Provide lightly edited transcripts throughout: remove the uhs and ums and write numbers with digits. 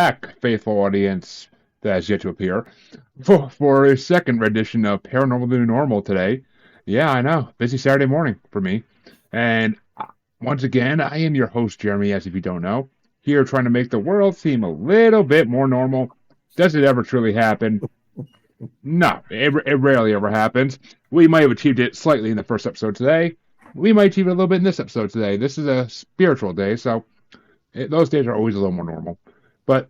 back, faithful audience that has yet to appear, for a second rendition of Paranormal the New Normal today. Yeah, I know. Busy Saturday morning for me. And once again, I am your host, Jeremy, as if you don't know, here trying to make the world seem a little bit more normal. Does it ever truly happen? No, it rarely ever happens. We might have achieved it slightly in the first episode today. We might achieve it a little bit in this episode today. This is a spiritual day, so those days are always a little more normal. But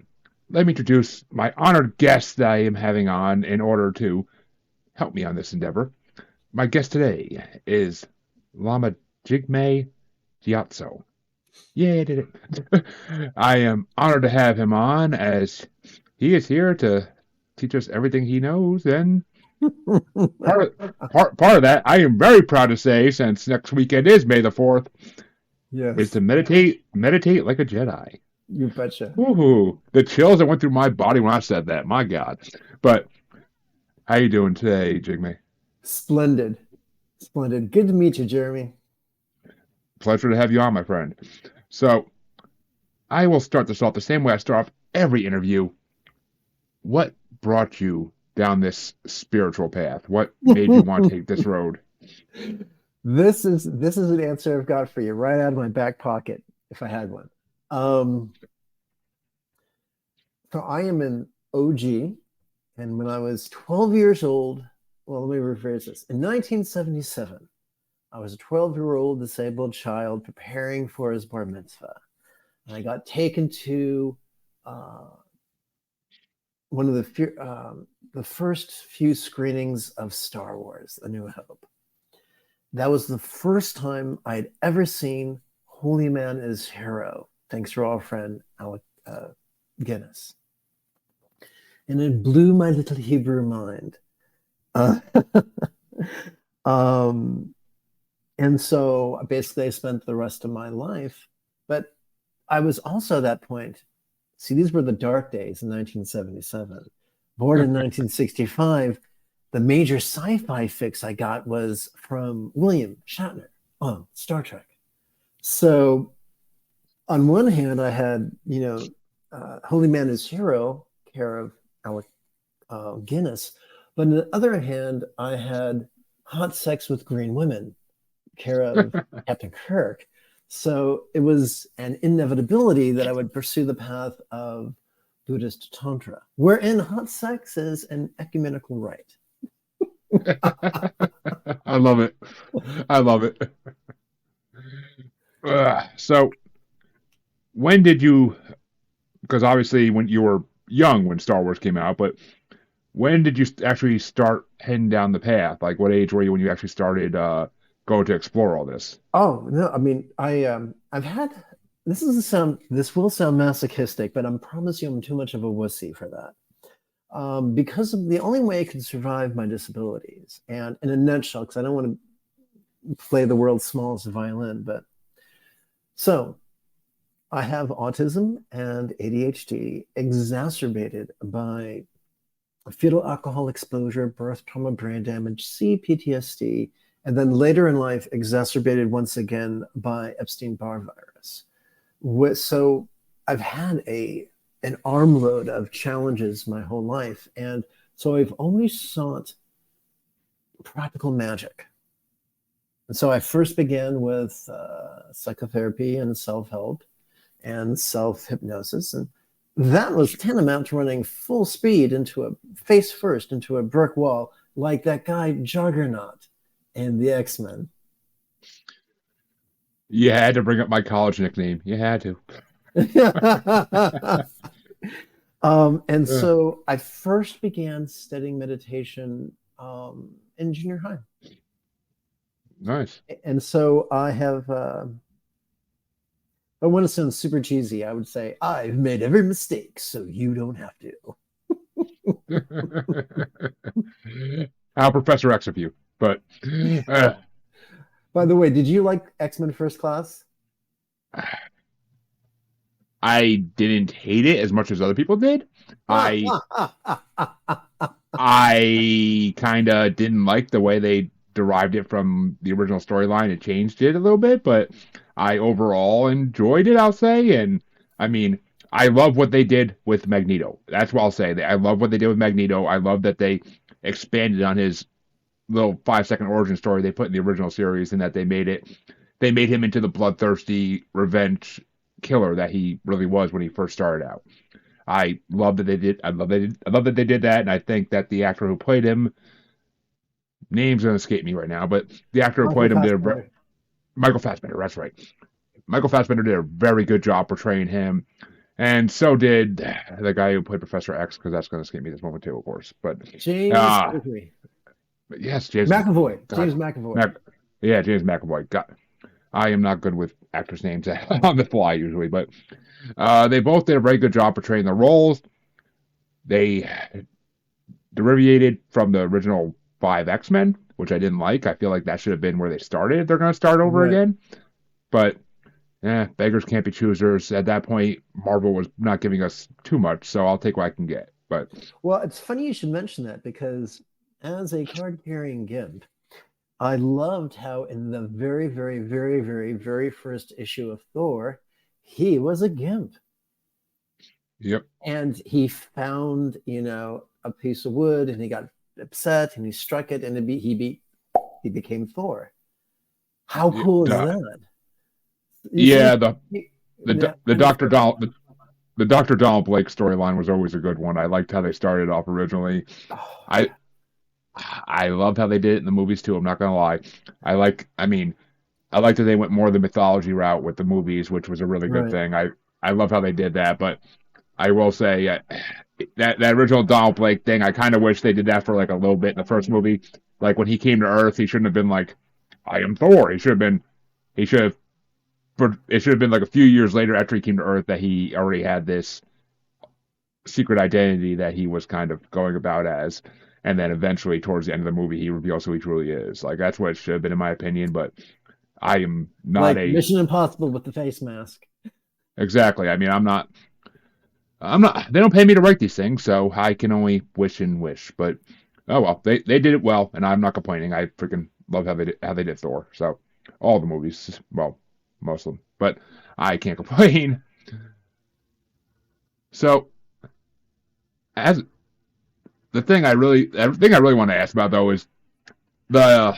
let me introduce my honored guest that I am having on in order to help me on this endeavor. My guest today is Lama Jigme Gyatso. Yeah, I did it. I am honored to have him on as he is here to teach us everything he knows. And part of that, I am very proud to say, since next weekend is May the 4th, Yes. is to meditate like a Jedi. You betcha. Woohoo! The chills that went through my body when I said that. My God. But how you doing today, Jigme? Splendid. Splendid. Good to meet you, Jeremy. Pleasure to have you on, my friend. So, I will start this off the same way I start off every interview. What brought you down this spiritual path? What made you want to take this road? This is an answer I've got for you right out of my back pocket, if I had one. So I am an OG, and when I was 12 years old, well, let me rephrase this. In 1977, I was a 12-year-old disabled child preparing for his bar mitzvah. And I got taken to one of the first few screenings of Star Wars, A New Hope. That was the first time I'd ever seen Holy Man is Hero, thanks to our friend Alec Guinness. And it blew my little Hebrew mind. And so basically I spent the rest of my life, but I was also at that point, see, these were the dark days in 1977. Born in 1965, the major sci-fi fix I got was from William Shatner on Star Trek. So on one hand, I had, Holy Man is Hero, care of Alec Guinness. But on the other hand, I had Hot Sex with Green Women, care of Captain Kirk. So it was an inevitability that I would pursue the path of Buddhist tantra, wherein hot sex is an ecumenical rite. I love it. I love it. So, when did you? Because obviously, when you were young when Star Wars came out, but when did you actually start heading down the path? Like, what age were you when you actually started going to explore all this? Oh no! I mean, I've had this will sound masochistic, but I promise you, I'm too much of a wussy for that. Because of the only way I could survive my disabilities, and in a nutshell, because I don't want to play the world's smallest violin, but so I have autism and ADHD exacerbated by fetal alcohol exposure, birth trauma, brain damage, CPTSD, and then later in life exacerbated once again by Epstein-Barr virus. So I've had an armload of challenges my whole life, and so I've always sought practical magic. And so I first began with psychotherapy and self-help and self-hypnosis, and that was tantamount to running full speed face first into a brick wall, like that guy Juggernaut in the X-Men. You had to bring up my college nickname. You had to. And so I first began studying meditation in junior high. Nice. And so I have, I want to sound super cheesy, I would say, I've made every mistake so you don't have to. How Professor X of you. But by the way, did you like X-Men First Class? I didn't hate it as much as other people did. I kind of didn't like the way they derived it from the original storyline. It changed it a little bit, but I overall enjoyed it, I'll say. And I mean, I love what they did with Magneto. That's what I'll say. I love what they did with Magneto. I love that they expanded on his little 5 second origin story they put in the original series, and that they made him into the bloodthirsty revenge killer that he really was when he first started out. I love that they did. I love that they did that, and I think that the actor who played him, name's gonna escape me right now, but the actor who Michael played him Fassbender. Michael Fassbender. That's right. Michael Fassbender did a very good job portraying him, and so did the guy who played Professor X, because that's gonna escape me this moment too, of course. But James uh yes, McAvoy. God, James McAvoy. Mac, yeah, James McAvoy. God, I am not good with actors' names on the fly usually, but they both did a very good job portraying the roles. They derivated from the original 5 X-Men, which I didn't like. I feel like that should have been where they started if they're going to start over Right. again. But beggars can't be choosers. At that point, Marvel was not giving us too much, so I'll take what I can get. But Well, it's funny you should mention that because as a card carrying GIMP, I loved how in the very, very, very, very, very first issue of Thor, he was a GIMP. yep, And he found, a piece of wood and he got upset and he struck it and he became Thor. How cool is that? You see, yeah, the Doctor Donald the Doctor Donald Blake storyline was always a good one. I liked how they started off originally. oh, I I loved how they did it in the movies too. I'm not gonna lie. I mean, I liked that they went more the mythology route with the movies, which was a really good right. thing. I love how they did that, but I will say that original Donald Blake thing, I kind of wish they did that for like a little bit in the first movie. Like when he came to Earth, he shouldn't have been like, "I am Thor." He should have, it should have been like a few years later after he came to Earth that he already had this secret identity that he was kind of going about as. And then eventually, towards the end of the movie, he reveals who he truly is. Like that's what it should have been, in my opinion. But I am not Like a Mission Impossible with the face mask. exactly. I mean, I'm not. I'm not. They don't pay me to write these things, so I can only wish and wish. But oh well, they did it well, and I'm not complaining. I freaking love how they did Thor. So all the movies, well, most of them, but I can't complain. So as the thing I really want to ask about though is the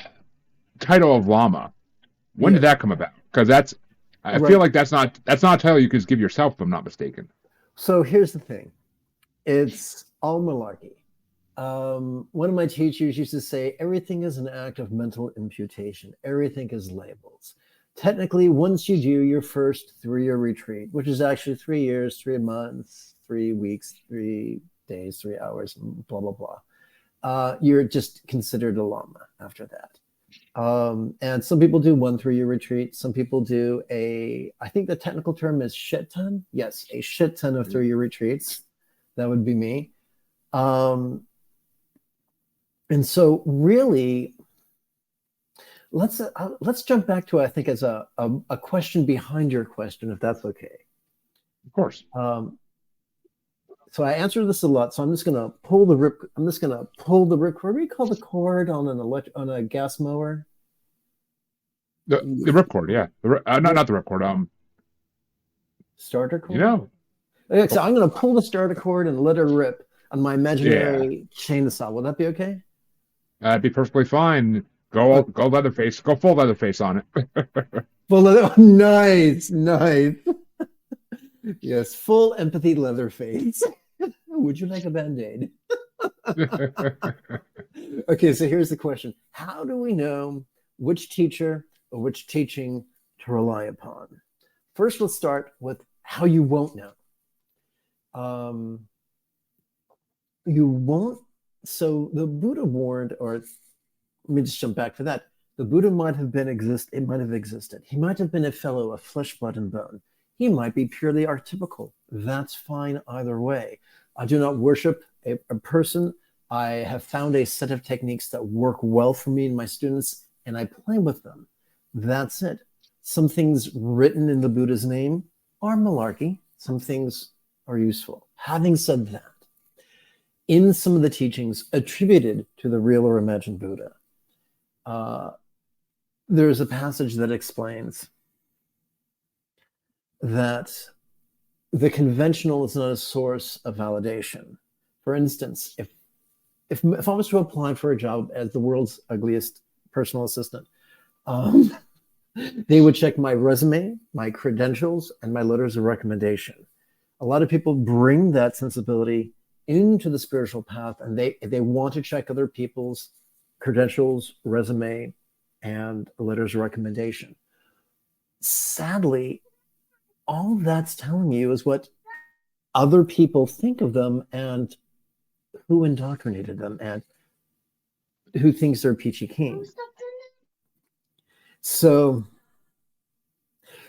title of Lama. When did Yes. that come about? Because I feel Right. like that's not a title you could give yourself, if I'm not mistaken. So here's the thing. It's all malarkey. One of my teachers used to say everything is an act of mental imputation. Everything is labels. Technically, once you do your first 3 year retreat, which is actually 3 years, 3 months, 3 weeks, 3 days, 3 hours, blah, blah, blah, you're just considered a lama after that. And some people do 1 3 year retreat. Some people do I think the technical term is shit ton. Yes, a shit ton of 3 year retreats. That would be me. Um, and so really, let's jump back to, I think, as a question behind your question, if that's okay. Of course. So I answered this a lot. So I'm just gonna pull the rip. I'm just gonna pull the rip. What do you call the cord on on a gas mower? The ripcord, yeah. Not the ripcord. Starter You cord. know, Okay, so oh, I'm gonna pull the starter cord and let it rip on my yeah, imaginary chainsaw. Will that be okay? that'd be perfectly fine. Okay. Go Leatherface, go full Leatherface on it. Full leather. Nice, nice. Yes, full empathy leather face. Would you like a band-aid? Okay, so here's the question. How do we know which teacher or which teaching to rely upon? First, let's start with how you won't know. You won't. So the Buddha warned, or let me just jump back to that. The Buddha might have been it might have existed. He might have been a fellow of flesh, blood, and bone. He might be purely archetypical. That's fine either way. I do not worship a person. I have found a set of techniques that work well for me and my students, and I play with them. That's it. Some things written in the Buddha's name are malarkey. Some things are useful. Having said that, in some of the teachings attributed to the real or imagined Buddha, there's a passage that explains that the conventional is not a source of validation. For instance, if I was to apply for a job as the world's ugliest personal assistant, um, they would check my resume, my credentials, and my letters of recommendation. A lot of people bring that sensibility into the spiritual path, and they want to check other people's credentials, resume, and letters of recommendation. Sadly, all that's telling you is what other people think of them and who indoctrinated them and who thinks they're peachy keen. So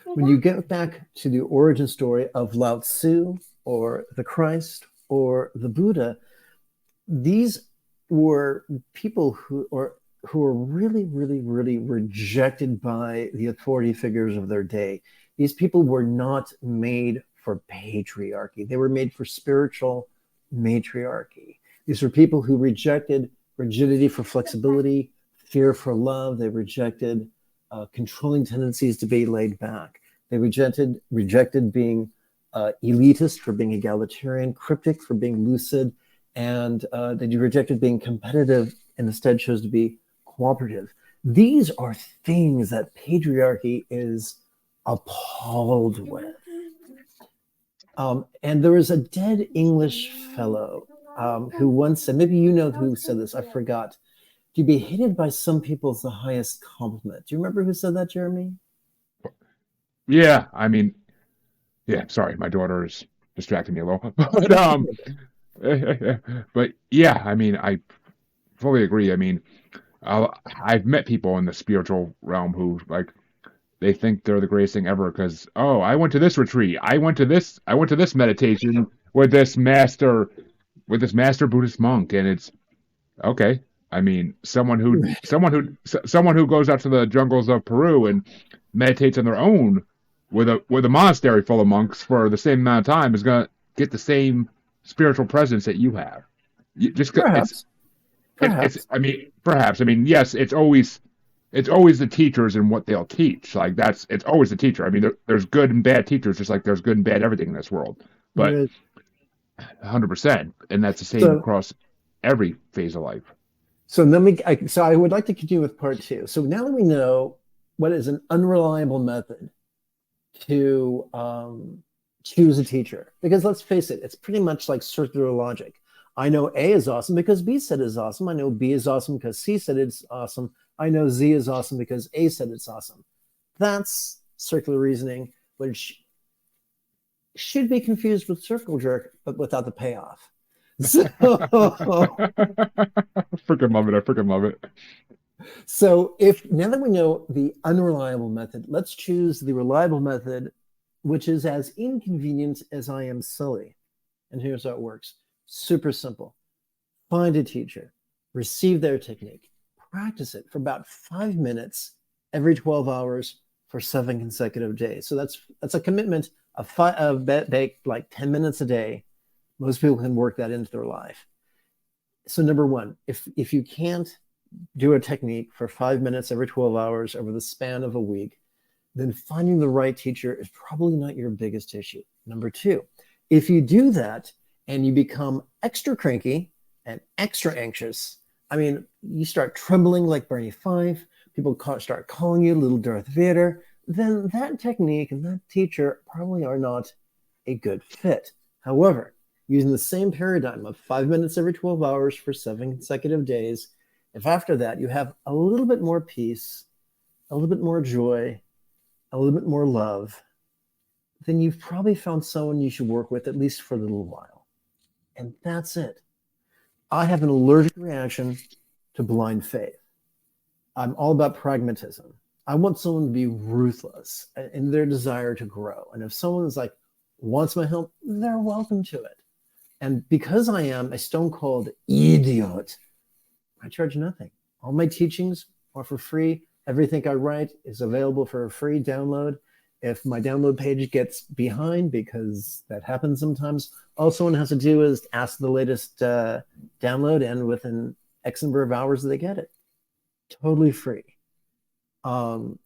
when you get back to the origin story of Lao Tzu or the Christ or the Buddha, these were people who were really, really, really rejected by the authority figures of their day. These people were not made for patriarchy. They were made for spiritual matriarchy. These were people who rejected rigidity for flexibility, fear for love. They rejected controlling tendencies to be laid back. They rejected being elitist for being egalitarian, cryptic for being lucid, and they rejected being competitive and instead chose to be cooperative. These are things that patriarchy is appalled with. And there was a dead English fellow who once said, maybe you know who said this, I forgot. To be hated by some people is the highest compliment. Do you remember who said that, Jeremy? Yeah, I mean, yeah, sorry, my daughter is distracting me a little. But yeah, I mean, I fully agree. I mean, I've met people in the spiritual realm who like they think they're the greatest thing ever because I went to this retreat, I went to this meditation with this master Buddhist monk, and it's okay. I mean, someone who goes out to the jungles of Peru and meditates on their own with a monastery full of monks for the same amount of time is gonna get the same spiritual presence that you have. You, just Perhaps. it's Perhaps. I mean perhaps I mean yes it's always the teachers and what they'll teach like it's always the teacher. I mean there's good and bad teachers just like there's good and bad everything in this world, There but is. 100%, and that's the same So across every phase of life. so I would like to continue with part two. So now that we know what is an unreliable method to choose a teacher, because let's face it, it's pretty much like circular logic. I know A is awesome because B said it's awesome. I know B is awesome because C said it's awesome. I know Z is awesome because A said it's awesome. That's circular reasoning, which should be confused with circle jerk, but without the payoff. So, Freaking love it. I freaking love it. so if now that we know the unreliable method, let's choose the reliable method, which is as inconvenient as I am silly. And here's how it works. Super simple. Find a teacher, receive their technique, practice it for about 5 minutes every 12 hours for 7 consecutive days. So that's a commitment of like 10 minutes a day. Most people can work that into their life. So number one, if you can't do a technique for 5 minutes every 12 hours over the span of a week, then finding the right teacher is probably not your biggest issue. Number two, if you do that and you become extra cranky and extra anxious, I mean, you start trembling like Barney Fife, people start calling you little Darth Vader, then that technique and that teacher probably are not a good fit. However, using the same paradigm of 5 minutes every 12 hours for 7 consecutive days, if after that you have a little bit more peace, a little bit more joy, a little bit more love, then you've probably found someone you should work with at least for a little while. And that's it. I have an allergic reaction to blind faith. I'm all about pragmatism. I want someone to be ruthless in their desire to grow. And if someone is like, wants my help, they're welcome to it. And because I am a stone cold idiot, I charge nothing. All my teachings are for free. Everything I write is available for a free download. If my download page gets behind, because that happens sometimes, all someone has to do is ask the latest download, and within X number of hours, they get it. Totally free. One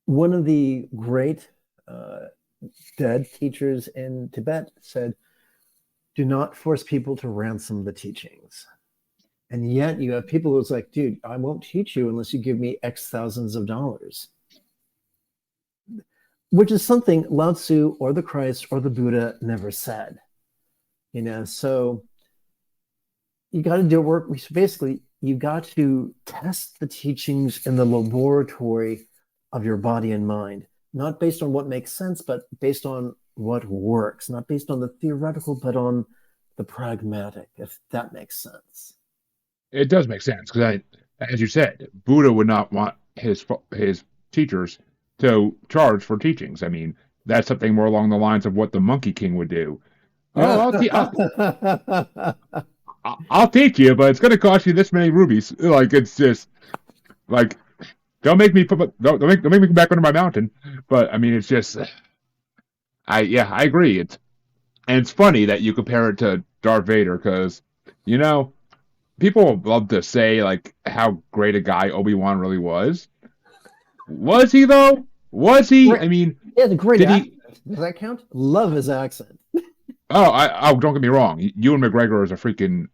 of the great dead teachers in Tibet said, do not force people to ransom the teachings. And yet you have people who's like, dude, I won't teach you unless you give me X thousands of dollars, which is something Lao Tzu or the Christ or the Buddha never said. So you got to do work. Basically, you got to test the teachings in the laboratory of your body and mind, not based on what makes sense, but based on what works, not based on the theoretical, but on the pragmatic, if that makes sense. It does make sense because, as you said, Buddha would not want his teachers to charge for teachings. I mean, that's something more along the lines of what the Monkey King would do. Oh, I'll teach you, but it's going to cost you this many rubies. Like, it's just like, don't make me don't make me come back under my mountain. But I mean, it's just, I agree. It's funny that you compare it to Darth Vader because, people love to say like how great a guy Obi-Wan really was. Was he though? Was he? I mean, he has a great did accent. Does that count? Love his accent. Oh, don't get me wrong. Ewan McGregor is a freaking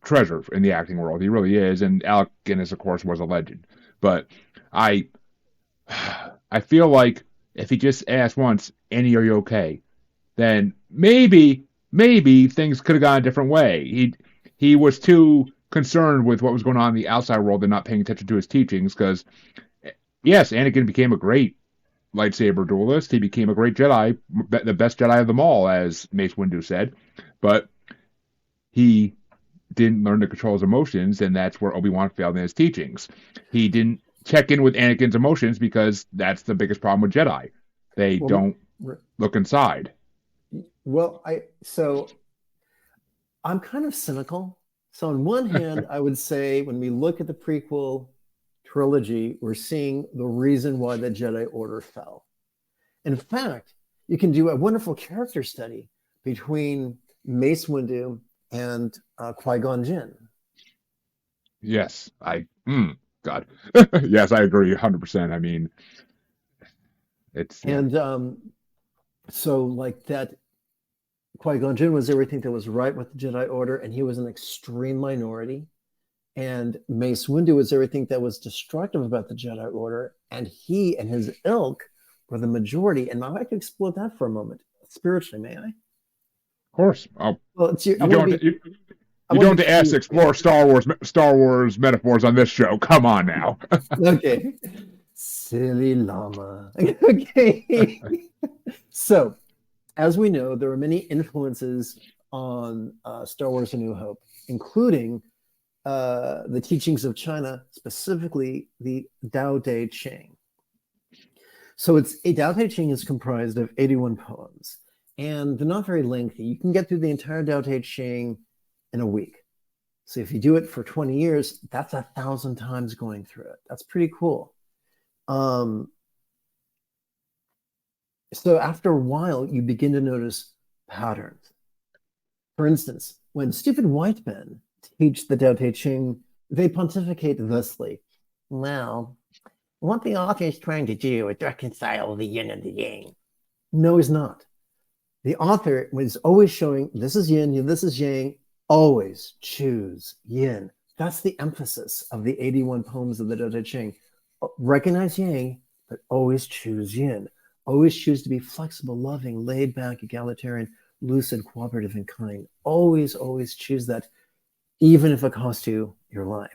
treasure in the acting world. He really is. And Alec Guinness, of course, was a legend. But I feel like if he just asked once, Annie, are you okay? Then maybe things could have gone a different way. He was too concerned with what was going on in the outside world and not paying attention to his teachings because, yes, Anakin became a great lightsaber duelist. He became a great Jedi, the best Jedi of them all, as Mace Windu said. But he didn't learn to control his emotions, and that's where Obi-Wan failed in his teachings. He didn't check in with Anakin's emotions because that's the biggest problem with Jedi. They don't look inside. Well, I'm kind of cynical. So on one hand, I would say when we look at the prequel trilogy, we're seeing the reason why the Jedi Order fell. In fact, you can do a wonderful character study between Mace Windu and Qui-Gon Jinn. Yes, God. Yes, I agree 100%. I mean, it's... And so like that, Qui-Gon Jinn was everything that was right with the Jedi Order, and he was an extreme minority. And Mace Windu was everything that was destructive about the Jedi Order, and he and his ilk were the majority. And I'd like to explore that for a moment, spiritually, may I? Of course. Well, it's you don't ask to explore Star Wars metaphors on this show. Come on now. Okay. Silly llama. Okay. So, as we know, there are many influences on Star Wars: A New Hope, including the teachings of China, specifically the Tao Te Ching. So Tao Te Ching is comprised of 81 poems, and they're not very lengthy. You can get through the entire Tao Te Ching in a week. So if you do it for 20 years, that's 1,000 times going through it. That's pretty cool. So after a while, you begin to notice patterns. For instance, when stupid white men teach the Tao Te Ching, they pontificate thusly. Well, what the author is trying to do is reconcile the yin and the yang. No, he's not. The author was always showing this is yin, this is yang, always choose yin. That's the emphasis of the 81 poems of the Tao Te Ching. Recognize yang, but always choose yin. Always choose to be flexible, loving, laid back, egalitarian, lucid, cooperative, and kind. Always, always choose that, even if it costs you your life.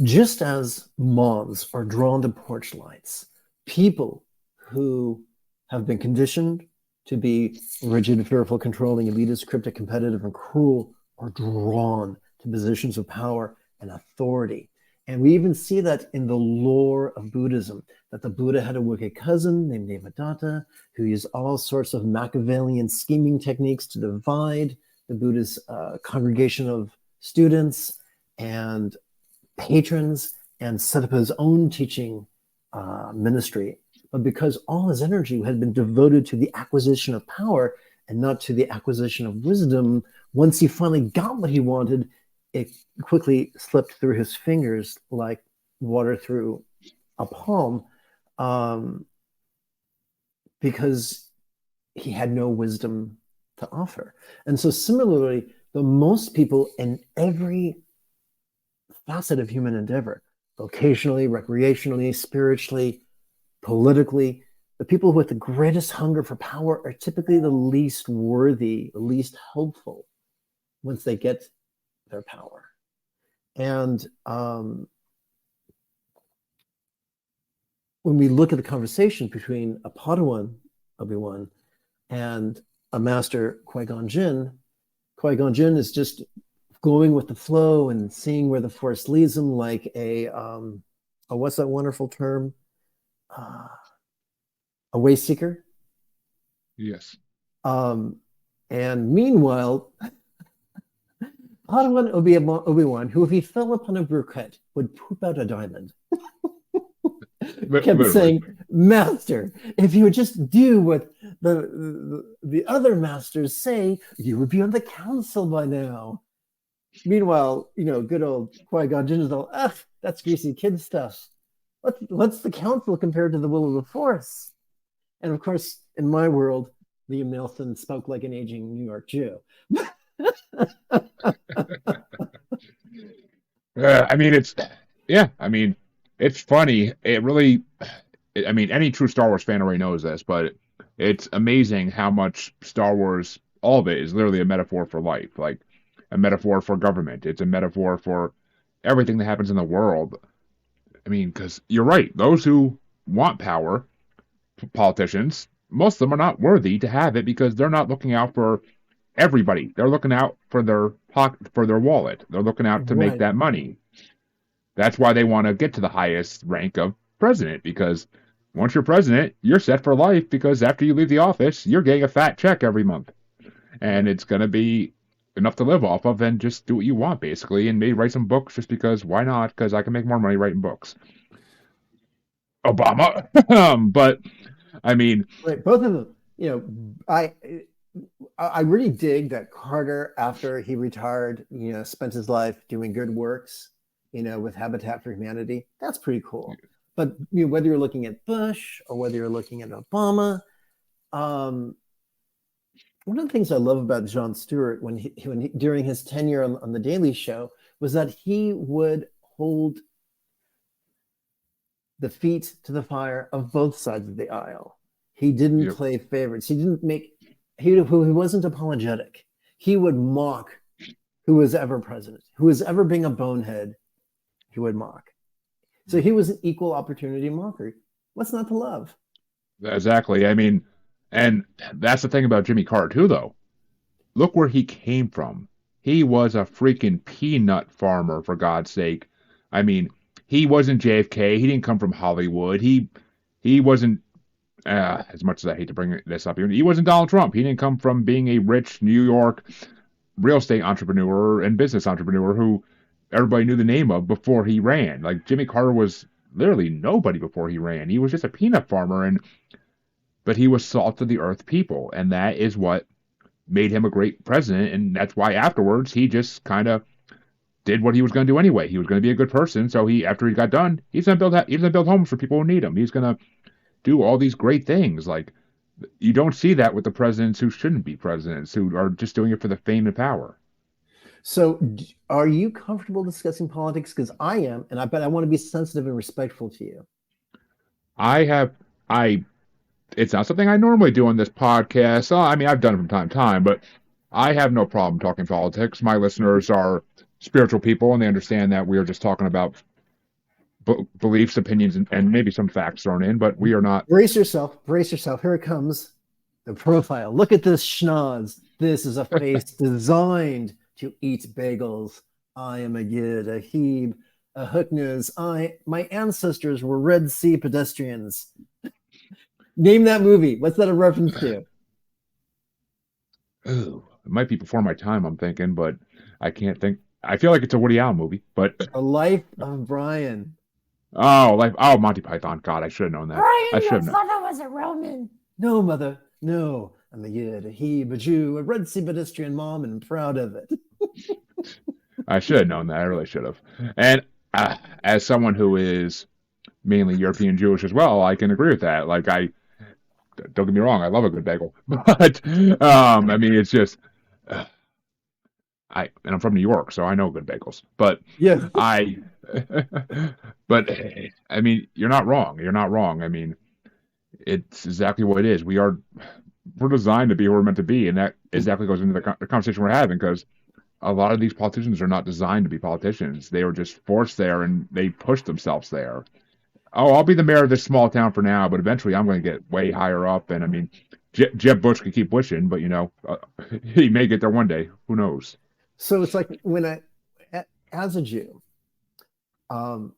Just as moths are drawn to porch lights, people who have been conditioned to be rigid, fearful, controlling, elitist, cryptic, competitive, and cruel are drawn to positions of power and authority. And we even see that in the lore of Buddhism, that the Buddha had a wicked cousin named Devadatta, who used all sorts of Machiavellian scheming techniques to divide the Buddha's congregation of students and patrons and set up his own teaching ministry. But because all his energy had been devoted to the acquisition of power and not to the acquisition of wisdom, once he finally got what he wanted, it quickly slipped through his fingers like water through a palm. um, because he had no wisdom to offer. And so, similarly, the most people in every facet of human endeavor, vocationally, recreationally, spiritually, politically, the people with the greatest hunger for power are typically the least worthy, the least helpful once they get their power. And when we look at the conversation between a Padawan, Obi-Wan, and a master, Qui-Gon Jinn is just going with the flow and seeing where the force leads him, like what's that wonderful term? A way seeker. Yes. And meanwhile, Padawan Obi-Wan, who if he fell upon a briquette would poop out a diamond, kept saying, "Master, if you would just do what the other masters say, you would be on the council by now." Meanwhile, good old Qui-Gon Jinn is all, that's greasy kid stuff. What's the council compared to the will of the Force? And of course, in my world, Liam Neeson spoke like an aging New York Jew. I mean, it's funny. Any true Star Wars fan already knows this, but it's amazing how much Star Wars, all of it, is literally a metaphor for life, like a metaphor for government. It's a metaphor for everything that happens in the world. I mean, because you're right, those who want power, politicians, most of them are not worthy to have it because they're not looking out for everybody. They're looking out for their pocket, for their wallet. They're looking out to make that money. That's why they want to get to the highest rank of president, because once you're president, you're set for life, because after you leave the office, you're getting a fat check every month. And it's going to be enough to live off of and just do what you want, basically, and maybe write some books just because why not? Because I can make more money writing books. Obama. But, I mean... Right, both of them. I really dig that Carter, after he retired, spent his life doing good works, with Habitat for Humanity. That's pretty cool. But whether you're looking at Bush or whether you're looking at Obama, one of the things I love about Jon Stewart when he during his tenure on the Daily Show was that he would hold the feet to the fire of both sides of the aisle. He didn't play favorites. He didn't he wasn't apologetic. He would mock who was ever president, who was ever being a bonehead. He would mock. So he was an equal opportunity mocker. What's not to love? Exactly. I mean, and that's the thing about Jimmy Carter too, though. Look where he came from. He was a freaking peanut farmer, for God's sake. I mean, he wasn't JFK. He didn't come from Hollywood. He wasn't, as much as I hate to bring this up, he wasn't Donald Trump. He didn't come from being a rich New York real estate entrepreneur and business entrepreneur who everybody knew the name of before he ran. Like, Jimmy Carter was literally nobody before he ran. He was just a peanut farmer, but he was salt of the earth people, and that is what made him a great president, and that's why afterwards he just kind of did what he was going to do anyway. He was going to be a good person, so after he got done, he's going to build homes for people who need them. He's going to do all these great things. Like, you don't see that with the presidents who shouldn't be presidents, who are just doing it for the fame and power. So, are you comfortable discussing politics? Because I am, and I want to be sensitive and respectful to you. It's not something I normally do on this podcast. I mean, I've done it from time to time, but I have no problem talking politics. My listeners are spiritual people, and they understand that we are just talking about beliefs, opinions, and maybe some facts thrown in, but we are not. Brace yourself. Here it comes. The profile. Look at this schnoz. This is a face designed to eat bagels. I am a Yid, a Heb, a Hooknose. My ancestors were Red Sea pedestrians. Name that movie. What's that a reference to? Ooh, it might be before my time, I'm thinking, but I can't think. I feel like it's a Woody Allen movie, but The Life of Brian. Oh, Monty Python. God, I should have known that. Brian, your father was a Roman. No, mother, no. I'm a Yid, a Heb, a Jew, a Red Sea pedestrian mom, and I'm proud of it. I should have known that. I really should have. And as someone who is mainly European Jewish as well, I can agree with that. Like I don't get me wrong, I love a good bagel, but I mean, it's just and I'm from New York, so I know good bagels. But Yeah. I, but I mean, you're not wrong. You're not wrong. I mean, it's exactly what it is. We're designed to be who we're meant to be, and that exactly goes into the conversation we're having because a lot of these politicians are not designed to be politicians. They were just forced there, and they pushed themselves there. Oh, I'll be the mayor of this small town for now, but eventually I'm going to get way higher up. And I mean, Jeb Bush could keep pushing, but he may get there one day. Who knows? So it's like as a Jew, um,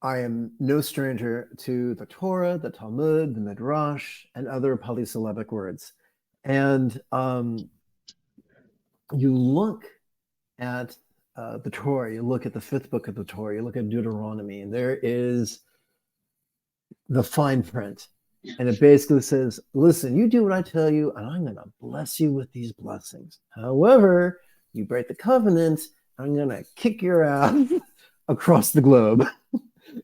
I am no stranger to the Torah, the Talmud, the Midrash, and other polysyllabic words. And you look at the Torah, you look at the fifth book of the Torah, you look at Deuteronomy, and there is the fine print. And it basically says, listen, you do what I tell you, and I'm going to bless you with these blessings. However, you break the covenant, I'm going to kick your ass across the globe.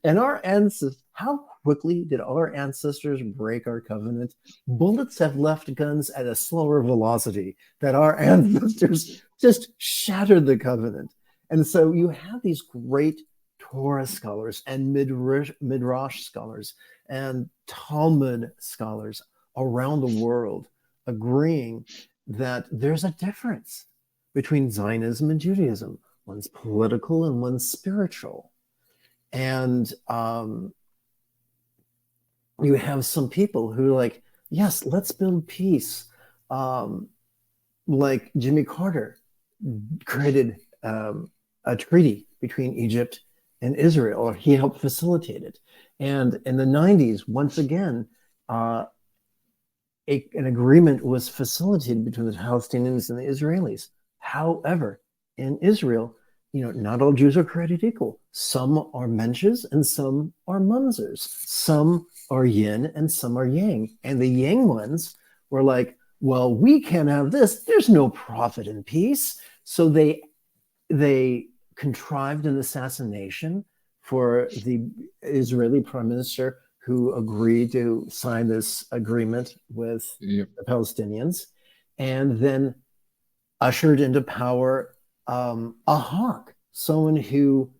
And our ancestors, how quickly did our ancestors break our covenant? Bullets have left guns at a slower velocity that our ancestors just shattered the covenant. And so you have these great Torah scholars and Midrash scholars and Talmud scholars around the world agreeing that there's a difference between Zionism and Judaism. One's political and one's spiritual. And you have some people who are like, yes, let's build peace. Like Jimmy Carter created a treaty between Egypt and Israel, or he helped facilitate it. And in the 90s, once again, an agreement was facilitated between the Palestinians and the Israelis. However, in Israel, not all Jews are created equal. Some are mensches and some are mamzers. Some are yin and some are yang. And the yang ones were like, well, we can't have this. There's no profit in peace. So they contrived an assassination for the Israeli prime minister who agreed to sign this agreement with the Palestinians, and then ushered into power a hawk, someone who,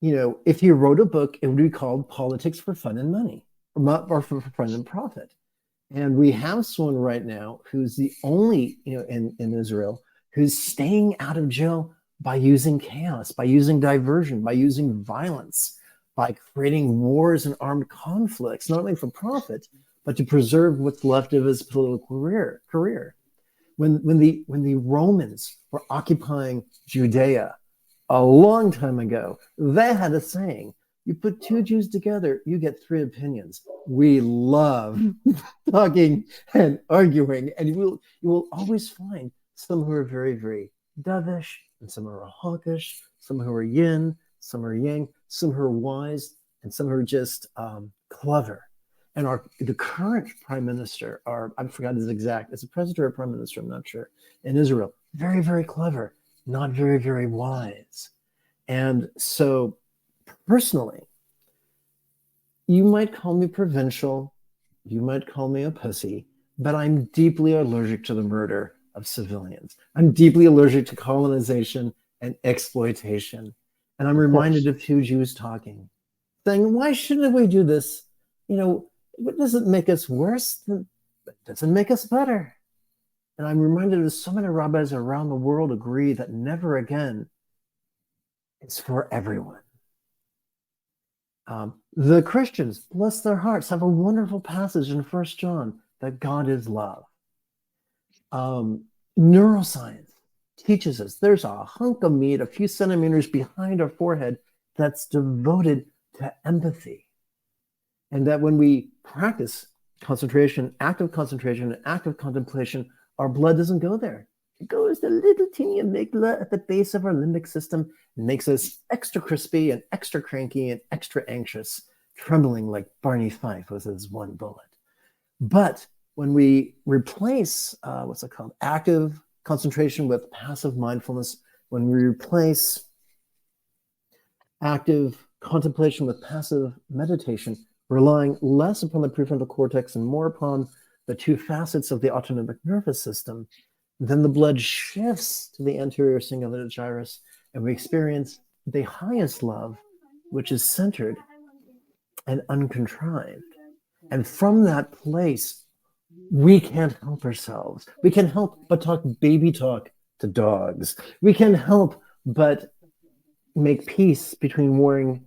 if he wrote a book, it would be called Politics for Fun and Money, or for Fun and Profit. And we have someone right now who's the only, in Israel, who's staying out of jail by using chaos, by using diversion, by using violence, by creating wars and armed conflicts, not only for profit, but to preserve what's left of his political career. When the Romans were occupying Judea a long time ago, they had a saying: you put two Jews together, you get three opinions. We love talking and arguing, and you will always find some who are very, very dovish, and some who are hawkish, some who are yin, some are yang, some who are wise, and some who are just clever. And the current prime minister, I forgot his exact, it's a president or a prime minister, I'm not sure, in Israel, very, very clever, not very, very wise. And so personally, you might call me provincial, you might call me a pussy, but I'm deeply allergic to the murder of civilians. I'm deeply allergic to colonization and exploitation. And I'm reminded of two Jews talking, saying, why shouldn't we do this? It doesn't make us worse, it doesn't make us better. And I'm reminded of so many rabbis around the world agree that never again is for everyone. The Christians, bless their hearts, have a wonderful passage in 1 John that God is love. Neuroscience teaches us there's a hunk of meat a few centimeters behind our forehead that's devoted to empathy. And that when we practice concentration, active concentration, and active contemplation, our blood doesn't go there. It goes to little teeny amygdala at the base of our limbic system and makes us extra crispy and extra cranky and extra anxious, trembling like Barney Fife with his one bullet. But when we replace, active concentration with passive mindfulness, when we replace active contemplation with passive meditation, relying less upon the prefrontal cortex and more upon the two facets of the autonomic nervous system, then the blood shifts to the anterior cingulate gyrus, and we experience the highest love, which is centered and uncontrived. And from that place, we can't help ourselves. We can help but talk baby talk to dogs. We can help but make peace between warring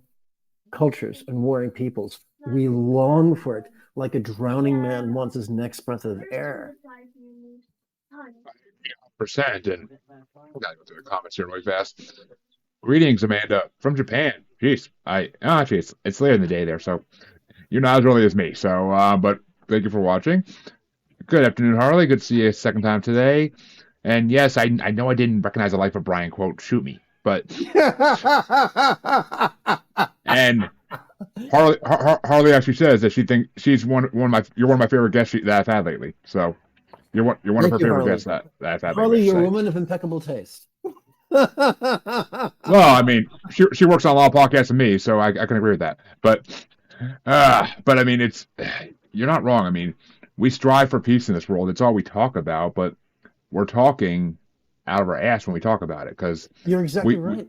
cultures and warring peoples. We long for it like a drowning man wants his next breath of air. Percent, and I gotta go through the comments here really fast. Greetings, Amanda from Japan. Jeez, actually it's later in the day there, so you're not as early as me. So, but thank you for watching. Good afternoon, Harley. Good to see you a second time today. And yes, I know I didn't recognize the Life of Brian quote. Shoot me, but and Harley actually says that she thinks she's you're one of my favorite guests that I've had lately. So you're one of her favorite guests that I've had. Harley, you're a woman of impeccable taste. Well, I mean, she works on a lot of podcasts with me, so I can agree with that. But I mean, you're not wrong. I mean, we strive for peace in this world. It's all we talk about, but we're talking out of our ass when we talk about it because you're exactly right.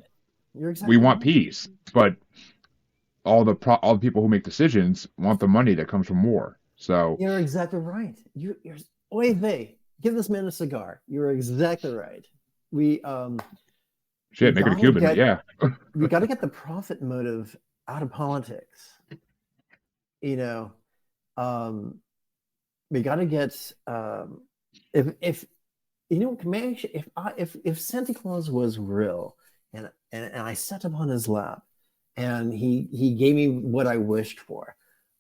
We want peace, but all the people who make decisions want the money that comes from war. So you're exactly right. Oy vey, give this man a cigar. You're exactly right. We make it a Cuban, yeah. We got to get the profit motive out of politics. You know, we got to get if you know, if Santa Claus was real and I sat upon his lap and he gave me what I wished for,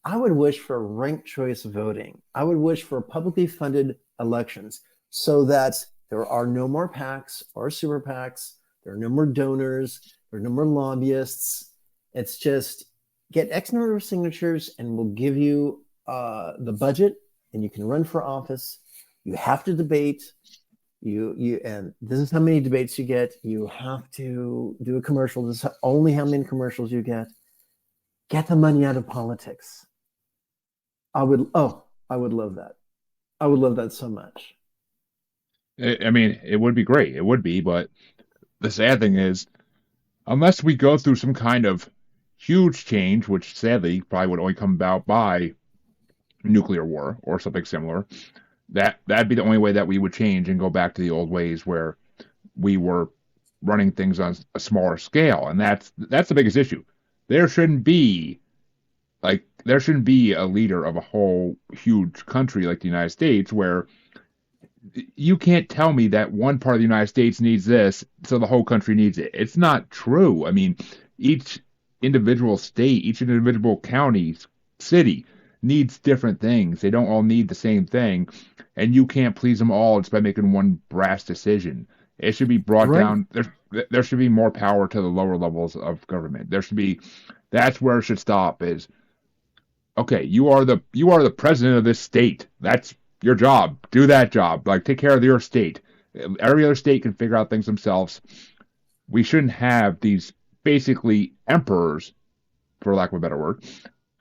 I would wish for ranked choice voting. I would wish for publicly funded elections so that there are no more PACs or super PACs. There are no more donors. There are no more lobbyists. It's just get X number of signatures and we'll give you the budget and you can run for office. You have to debate. And this is how many debates you get. You have to do a commercial. This is only how many commercials you get. Get the money out of politics. I would love that. I would love that so much. I mean, it would be great. It would be, but the sad thing is, unless we go through some kind of huge change, which sadly probably would only come about by nuclear war or something similar, that'd be the only way that we would change and go back to the old ways where we were running things on a smaller scale. And that's the biggest issue. There shouldn't be a leader of a whole huge country like the United States where you can't tell me that one part of the United States needs this, so the whole country needs it. It's not true. I mean, each individual state, each individual county, city needs different things. They don't all need the same thing, and you can't please them all just by making one brass decision. It should be brought down. There should be more power to the lower levels of government. That's where it should stop. Is okay. You are the president of this state. That's your job. Do that job. Like, take care of your state. Every other state can figure out things themselves. We shouldn't have these basically emperors, for lack of a better word,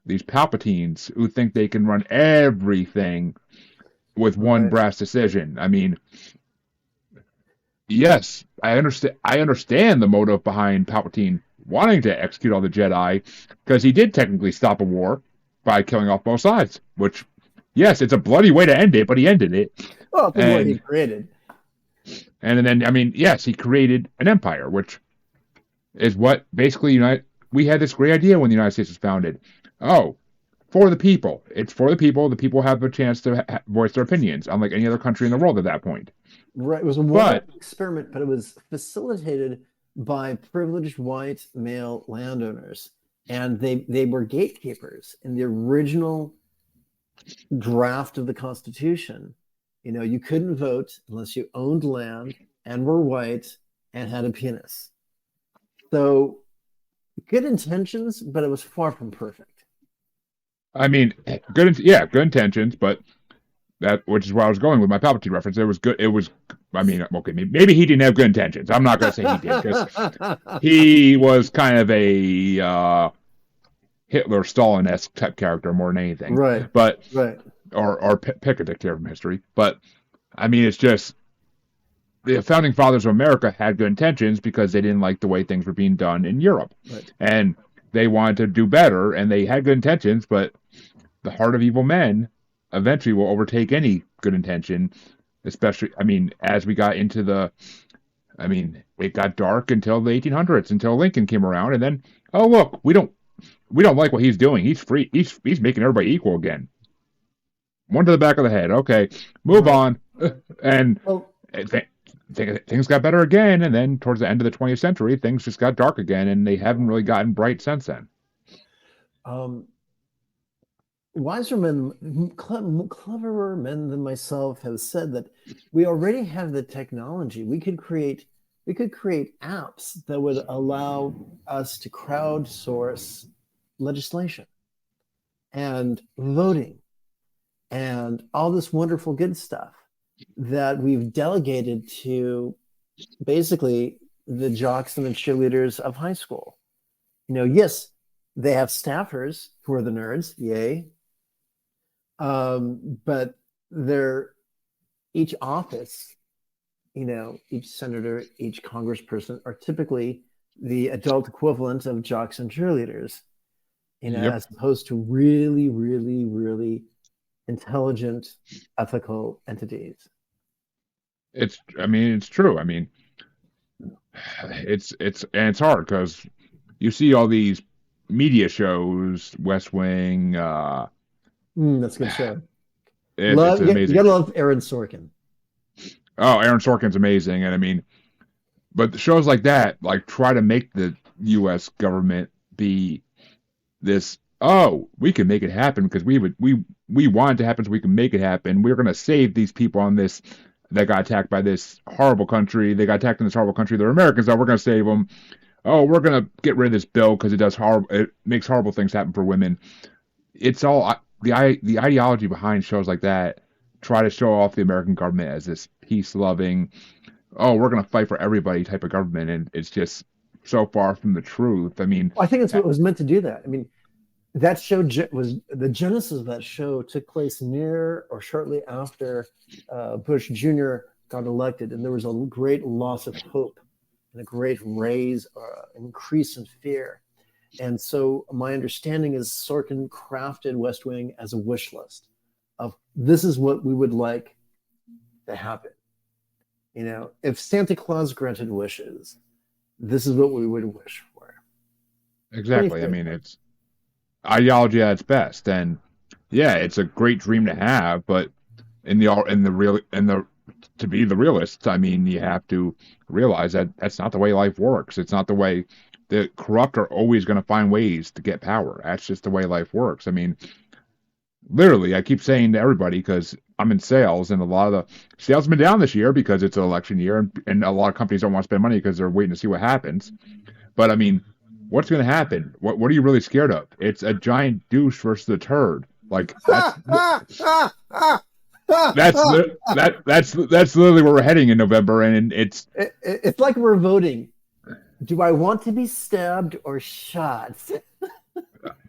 these Palpatines who think they can run everything with one brass decision. I mean, yes, I understand the motive behind Palpatine wanting to execute all the Jedi, because he did technically stop a war by killing off both sides, which, yes, it's a bloody way to end it, but he ended it. Well, the way he created. And then, I mean, yes, he created an empire, which is what basically we had this great idea when the United States was founded. Oh, for the people. It's for the people. The people have a chance to voice their opinions, unlike any other country in the world at that point. Right. It was a wonderful experiment, but it was facilitated by privileged white male landowners. And they were gatekeepers in the original draft of the Constitution. You know, you couldn't vote unless you owned land and were white and had a penis. So good intentions, but it was far from perfect. I mean, good intentions, but which is where I was going with my Palpatine reference. It was good. It was I mean, okay, maybe he didn't have good intentions. I'm not going to say he did because he was kind of a Hitler, Stalin-esque type character more than anything. Right, But right. or pick a dictator from history. But I mean, it's just the founding fathers of America had good intentions because they didn't like the way things were being done in Europe, Right. and they wanted to do better, and they had good intentions, but the heart of evil men eventually will overtake any good intention. Especially, I mean, as we got into I mean, it got dark until the 1800s, until Lincoln came around, and then, oh look, we don't like what he's doing. He's free. He's making everybody equal again. One to the back of the head. Okay, move Right. on. And Well, things got better again, and then towards the end of the 20th century, things just got dark again, and they haven't really gotten bright since then. um, wiser men, cleverer men than myself have said that we already have the technology. We could create apps that would allow us to crowdsource legislation and voting and all this wonderful good stuff that we've delegated to basically the jocks and the cheerleaders of high school. Yes, they have staffers who are the nerds, yay. But they're each office, each senator, each congressperson are typically the adult equivalent of jocks and cheerleaders, Yep, as opposed to really, really, really intelligent, ethical entities. I mean, it's true. I mean, it's hard because you see all these media shows, West Wing. That's a good show. It's You amazing. gotta love Aaron Sorkin. Oh, Aaron Sorkin's amazing, and I mean, but the shows like that, like try to make the U.S. government be this. Oh, we can make it happen because we want it to happen, so we can make it happen. We're gonna save these people on this that got attacked by this horrible country. They got attacked in this horrible country. They're Americans, though. We're gonna save them. Oh, we're gonna get rid of this bill because it does horrible. It makes horrible things happen for women. It's all the ideology behind shows like that. Try to show off the American government as this peace loving, oh, we're going to fight for everybody type of government. And it's just so far from the truth. I mean, I think it's what it was meant to do that. I mean, that show was the genesis of that show took place near or shortly after Bush Jr. got elected, and there was a great loss of hope and a great increase in fear. And so my understanding is Sorkin crafted West Wing as a wish list of this is what we would like to happen. If Santa Claus granted wishes, this is what we would wish for. What do you exactly. I think? mean, it's ideology at its best. And yeah, it's a great dream to have, but to be the realist, I mean, you have to realize that that's not the way life works. It's not the way the corrupt are always going to find ways to get power. That's just the way life works. I mean, literally, I keep saying to everybody because I'm in sales, and a lot of the sales have been down this year because it's an election year, and a lot of companies don't want to spend money because they're waiting to see what happens. But I mean, what's going to happen? What are you really scared of? It's a giant douche versus a turd. Like that's literally where we're heading in November, and It's like we're voting. Do I want to be stabbed or shot?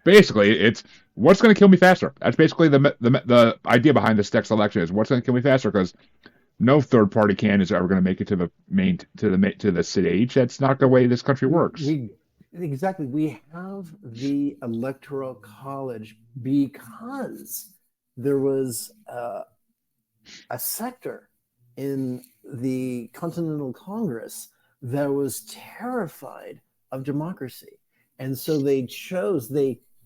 basically it's what's going to kill me faster. That's basically the idea behind this next election is what's going to kill me faster because no third party candidate is ever going to make it to the main to the stage. That's not the way this country works. Exactly. We have the electoral college because there was a sector in the Continental Congress that was terrified of democracy. And so they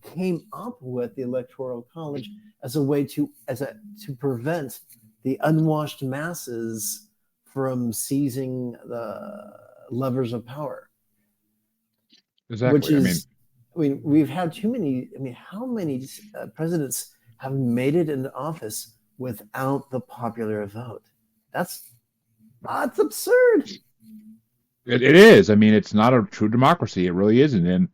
came up with the Electoral College as a way to prevent the unwashed masses from seizing the levers of power. Which Exactly. is, we've had too many. How many presidents have made it into office without the popular vote? That's absurd. It is. I mean, it's not a true democracy. It really isn't. And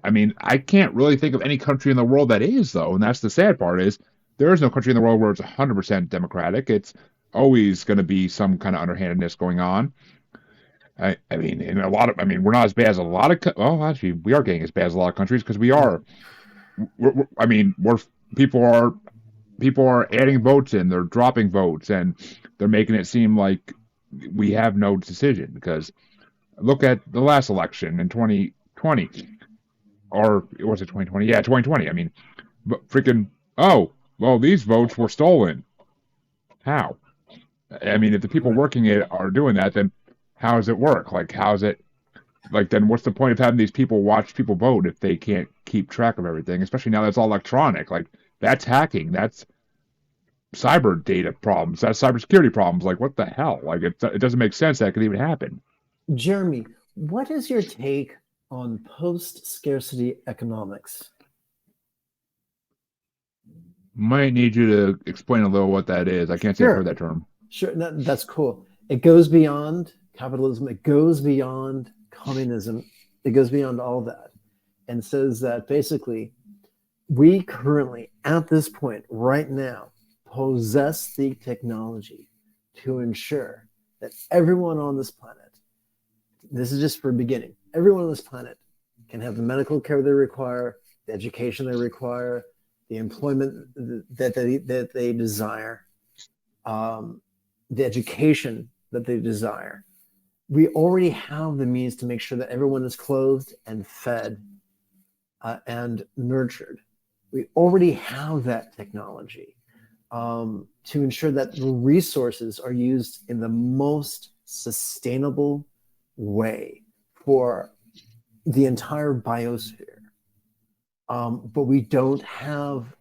I mean, I can't really think of any country in the world that is, though. And that's the sad part is there is no country in the world where it's 100% democratic. It's always going to be some kind of underhandedness going on. I mean, in a lot of, I mean, we're not as bad as a lot of, well, actually, we are getting as bad as a lot of countries because we are. I mean, people are people are adding votes in, they're dropping votes, and they're making it seem like we have no decision. Because look at the last election in 2020, or was it 2020? Yeah, 2020. I mean, freaking, oh, well, these votes were stolen. How? I mean, if the people Right. working it are doing that, then how does it work? Like, how's it like? Then what's the point of having these people watch people vote if they can't keep track of everything? Especially now that it's all electronic. Like, that's hacking. That's cyber data problems. That's cybersecurity problems. Like, what the hell? Like, it doesn't make sense that could even happen. Jeremy, what is your take on post-scarcity economics? Might need you to explain a little what that is. I can't say I've heard Sure, that term. sure. That's cool. It goes beyond capitalism. It goes beyond communism. It goes beyond all that, and says that basically we currently, at this point, right now, possess the technology to ensure that everyone on this planet, this is just for beginning, everyone on this planet can have the medical care they require, the education they require, the employment that they desire, um, the education that they desire. We already have the means to make sure that everyone is clothed and fed and nurtured. We already have that technology to ensure that the resources are used in the most sustainable way for the entire biosphere. But we don't have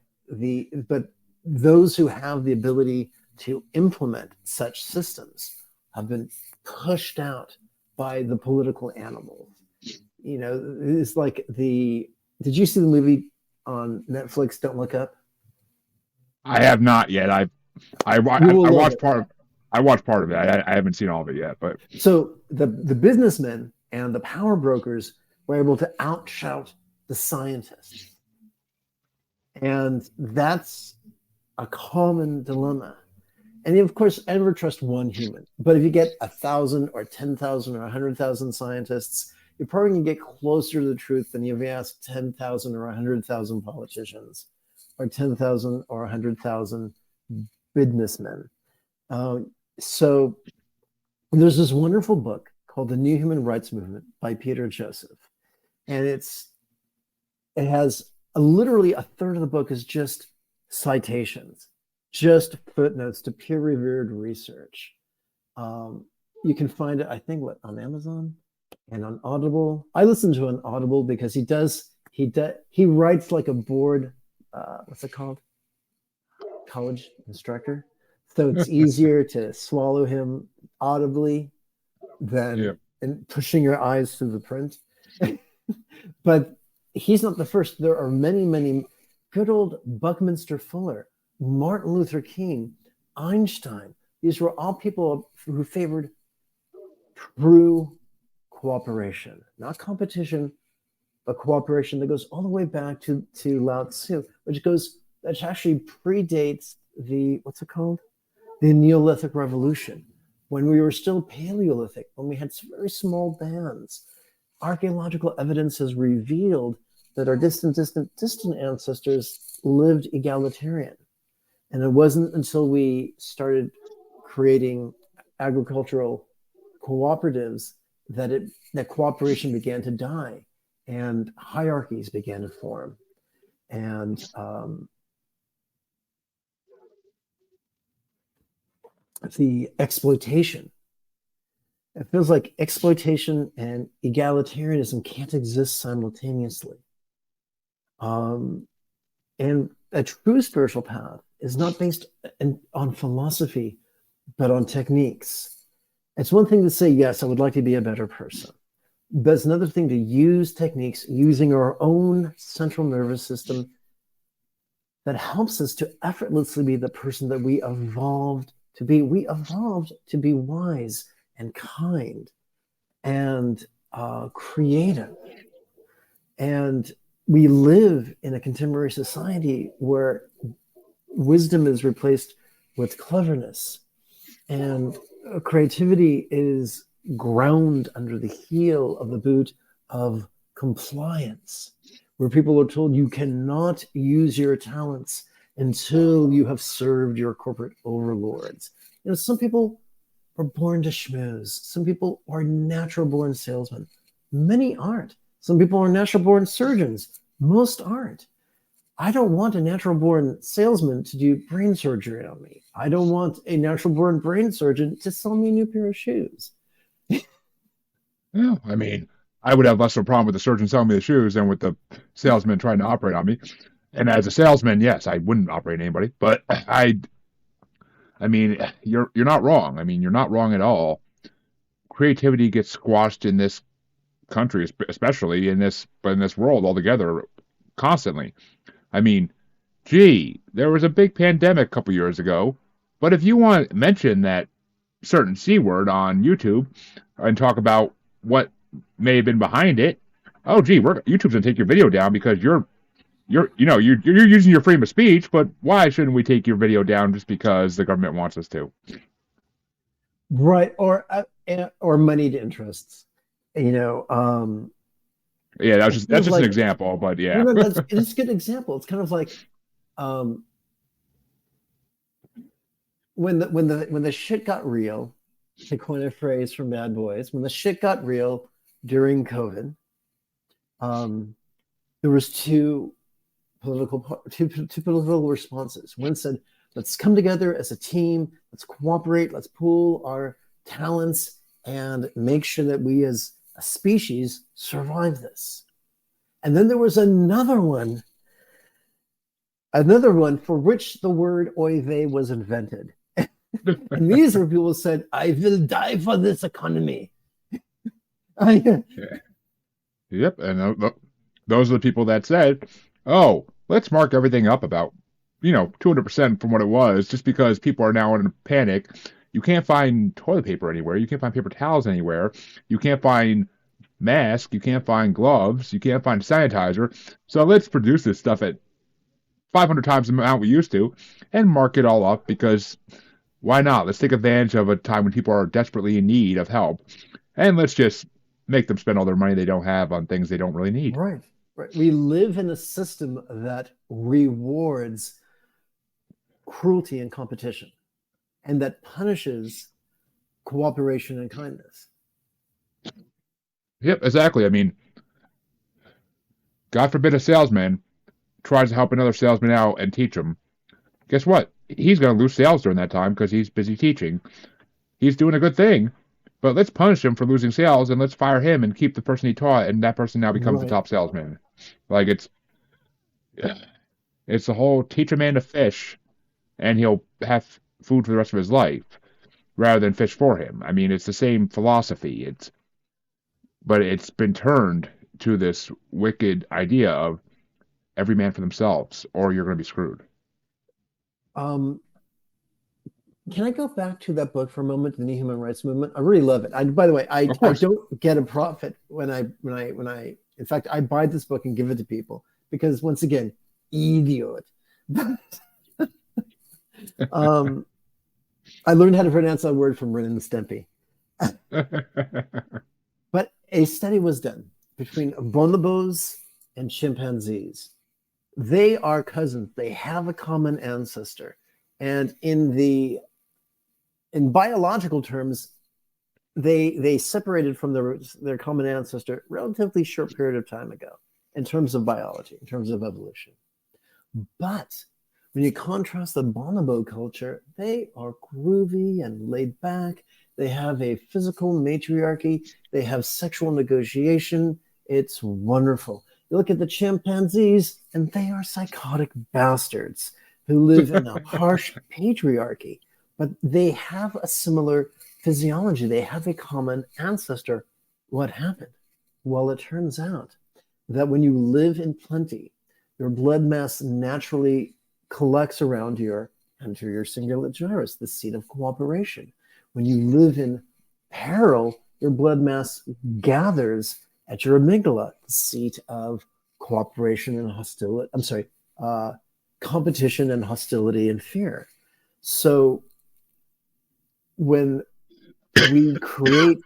but those who have the ability to implement such systems have been pushed out by the political animals. You know, it's like did you see the movie on Netflix, Don't Look Up? I have not yet. You will I love watched it. part of I watched part of it. I haven't seen all of it yet, but So the businessmen and the power brokers were able to outshout the scientists. And that's a common dilemma. And of course, I never trust one human. But if you get 1,000 or 10,000 or 100,000 scientists, you're probably going to get closer to the truth than if you ask 10,000 or 100,000 politicians or 10,000 or 100,000 businessmen. Uh, so there's this wonderful book called The New Human Rights Movement by Peter Joseph. And it has literally a third of the book is just citations, just footnotes to peer-reviewed research. You can find it, I think, on Amazon and on Audible. I listen to an Audible because he writes like a board. What's it called? College instructor. So it's easier to swallow him audibly yeah. than in pushing your eyes through the print. But he's not the first. There are many, many good old Buckminster Fuller, Martin Luther King, Einstein. These were all people who favored true cooperation, not competition, but cooperation that goes all the way back to Lao Tzu, which actually predates what's it called? The Neolithic Revolution, when we were still Paleolithic, when we had very small bands. Archaeological evidence has revealed that our distant ancestors lived egalitarian. And it wasn't until we started creating agricultural cooperatives that cooperation began to die and hierarchies began to form. And the exploitation, it feels like exploitation and egalitarianism can't exist simultaneously. And a true spiritual path is not based on philosophy, but on techniques. It's one thing to say, yes, I would like to be a better person. But it's another thing to use techniques using our own central nervous system that helps us to effortlessly be the person that we evolved to be. We evolved to be wise and kind and creative. And we live in a contemporary society where wisdom is replaced with cleverness. And creativity is ground under the heel of the boot of compliance, where people are told you cannot use your talents until you have served your corporate overlords. You know, some people are born to schmooze. Some people are natural born salesmen. Many aren't. Some people are natural born surgeons. Most aren't. I don't want a natural born salesman to do brain surgery on me. I don't want a natural born brain surgeon to sell me a new pair of shoes. Yeah, I mean, I would have less of a problem with the surgeon selling me the shoes than with the salesman trying to operate on me. And as a salesman, yes, I wouldn't operate anybody, but I mean, you're not wrong. I mean, you're not wrong at all. Creativity gets squashed in this country, especially in this world altogether, constantly. I mean, gee, there was a big pandemic a couple years ago, but if you want to mention that certain C word on YouTube and talk about what may have been behind it, oh gee, YouTube's gonna take your video down because you're using your freedom of speech, but why shouldn't we take your video down just because the government wants us to? Right, or moneyed interests. You know, Yeah, that's just an like example, but no, yeah. no, it's a good example. It's kind of like um, when the shit got real, to coin a phrase from Bad Boys, when the shit got real during COVID, um, there was two political responses. One said, "Let's come together as a team. Let's cooperate. Let's pool our talents and make sure that we as a species survive this." And then there was another one for which the word oy vey was invented. And these were people who said, "I will die for this economy." Yeah. Yep, and those are the people that said, "Oh, let's mark everything up about 200% from what it was, just because people are now in a panic. You can't find toilet paper anywhere. You can't find paper towels anywhere. You can't find masks. You can't find gloves. You can't find sanitizer. So let's produce this stuff at 500 times the amount we used to, and mark it all up because why not? Let's take advantage of a time when people are desperately in need of help, and let's just make them spend all their money they don't have on things they don't really need." Right, right. We live in a system that rewards cruelty and competition, and that punishes cooperation and kindness. Yep, exactly. I mean, God forbid a salesman tries to help another salesman out and teach him. Guess what? He's going to lose sales during that time because he's busy teaching. He's doing a good thing, but let's punish him for losing sales and let's fire him and keep the person he taught, and that person now becomes the Right. top salesman. Like it's the whole teach a man to fish and he'll have food for the rest of his life rather than fish for him. I mean, it's the same philosophy. But it's been turned to this wicked idea of every man for themselves, or you're going to be screwed. Um, can I go back to that book for a moment, The New Human Rights Movement? I really love it. By the way, Of I course. don't get a profit in fact, I buy this book and give it to people because once again, idiot. um, I learned how to pronounce that word from Ren and Stimpy. But a study was done between bonobos and chimpanzees. They are cousins. They have a common ancestor. And in biological terms, they separated from their common ancestor relatively short period of time ago in terms of biology, in terms of evolution. But when you contrast the bonobo culture, they are groovy and laid back. They have a physical matriarchy. They have sexual negotiation. It's wonderful. You look at the chimpanzees, and they are psychotic bastards who live in a harsh patriarchy. But they have a similar physiology. They have a common ancestor. What happened? Well, it turns out that when you live in plenty, your blood mass naturally collects around your anterior cingulate gyrus, the seat of cooperation. When you live in peril, your blood mass gathers at your amygdala, the seat of cooperation and hostility. I'm sorry, competition and hostility and fear. So, when we create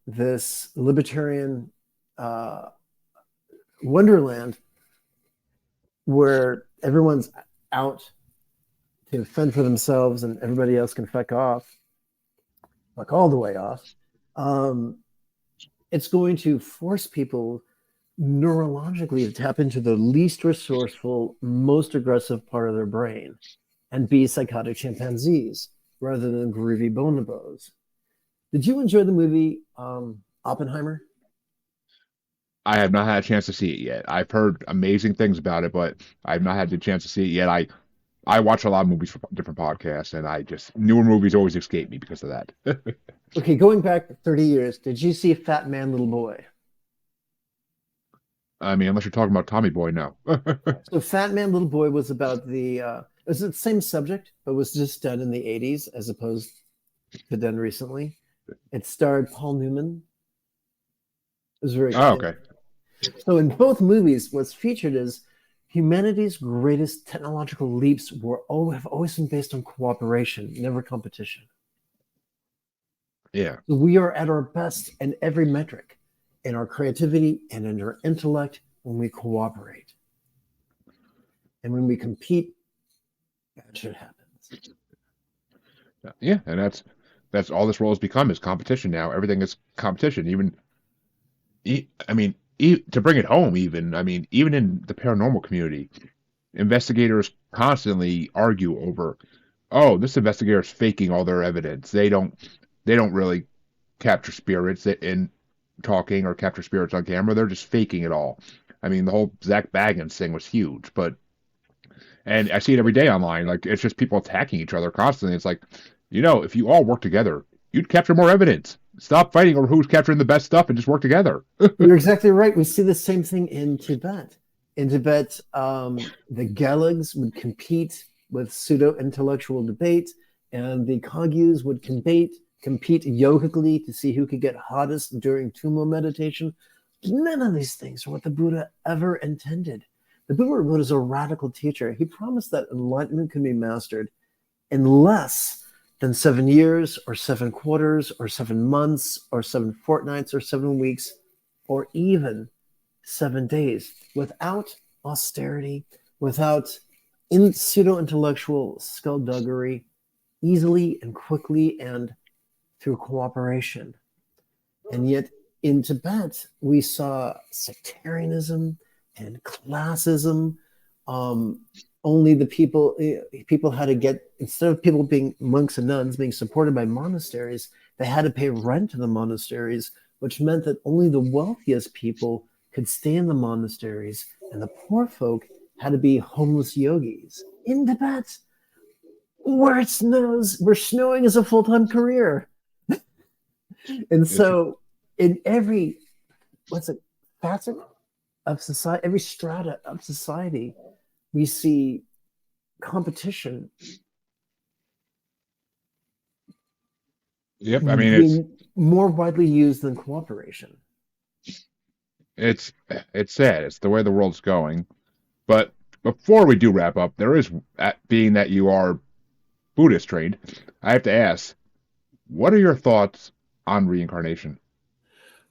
this libertarian uh, wonderland where everyone's out to fend for themselves and everybody else can fuck all the way off, um, it's going to force people neurologically to tap into the least resourceful, most aggressive part of their brain and be psychotic chimpanzees rather than groovy bonobos. Did you enjoy the movie Oppenheimer? I have not had a chance to see it yet. I've heard amazing things about it, but I've not had the chance to see it yet. I watch a lot of movies for different podcasts, and I just newer movies always escape me because of that. Okay, going back 30 years, did you see Fat Man, Little Boy? I mean, unless you're talking about Tommy Boy, no. So Fat Man, Little Boy was about it was the same subject, but was just done in the 80s as opposed to done recently. It starred Paul Newman. It was very Oh, good. okay. So in both movies, what's featured is humanity's greatest technological leaps have always been based on cooperation, never competition. Yeah. So we are at our best in every metric, in our creativity and in our intellect when we cooperate. And when we compete, bad shit happens. Yeah, and that's all this role has become is competition now. Everything is competition. I mean, to bring it home, even in the paranormal community, investigators constantly argue over, oh, this investigator is faking all their evidence. They don't really capture spirits in talking or capture spirits on camera. They're just faking it all. I mean, the whole Zach Baggins thing was huge, and I see it every day online. Like it's just people attacking each other constantly. It's like, if you all work together, you'd capture more evidence. Stop fighting over who's capturing the best stuff and just work together. You're exactly right. We see the same thing in Tibet. In Tibet, the Galags would compete with pseudo-intellectual debate, and the Kagyus would compete yogically to see who could get hottest during Tumo meditation. None of these things are what the Buddha ever intended. The Buddha was a radical teacher. He promised that enlightenment could be mastered in less than 7 years or 7 quarters or 7 months or 7 fortnights or 7 weeks or even 7 days without austerity, without pseudo-intellectual skullduggery, easily and quickly and through cooperation. And yet in Tibet, we saw sectarianism and classism. Only the people had to get, instead of people being monks and nuns being supported by monasteries, they had to pay rent to the monasteries, which meant that only the wealthiest people could stay in the monasteries, and the poor folk had to be homeless yogis. In Tibet, where it snows, where snowing is a full-time career. And so in every facet of society, every strata of society, we see competition. Yep. I mean, being more widely used than cooperation. it's sad. It's the way the world's going. But before we do wrap up, there is, being that you are Buddhist trained, I have to ask, what are your thoughts on reincarnation?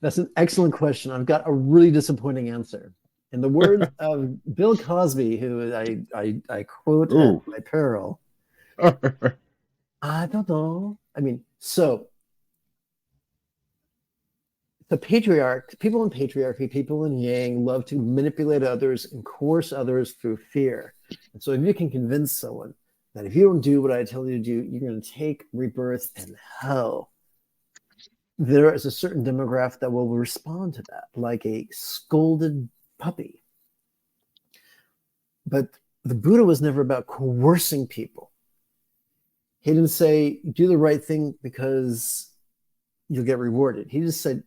That's an excellent question. I've got a really disappointing answer. In the words of Bill Cosby, who I quote at my peril, I don't know. I mean, so the people in patriarchy, people in Yang love to manipulate others and coerce others through fear. And so if you can convince someone that if you don't do what I tell you to do, you're going to take rebirth in hell, there is a certain demographic that will respond to that, like a scolded puppy. But the Buddha was never about coercing people. He didn't say, do the right thing because you'll get rewarded. He just said,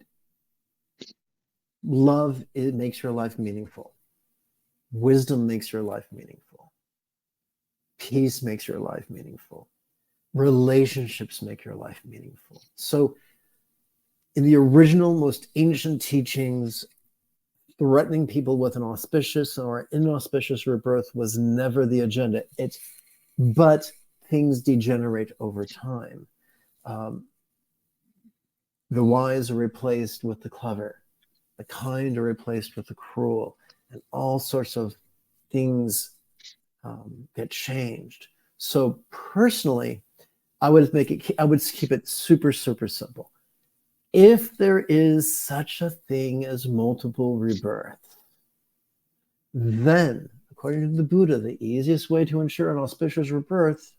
love, it makes your life meaningful. Wisdom makes your life meaningful. Peace makes your life meaningful. Relationships make your life meaningful. So in the original, most ancient teachings, threatening people with an auspicious or inauspicious rebirth was never the agenda. But things degenerate over time. Um, the wise are replaced with the clever, the kind are replaced with the cruel, and all sorts of things get changed. So personally, I would keep it super, super simple. If there is such a thing as multiple rebirth, then, according to the Buddha, the easiest way to ensure an auspicious rebirth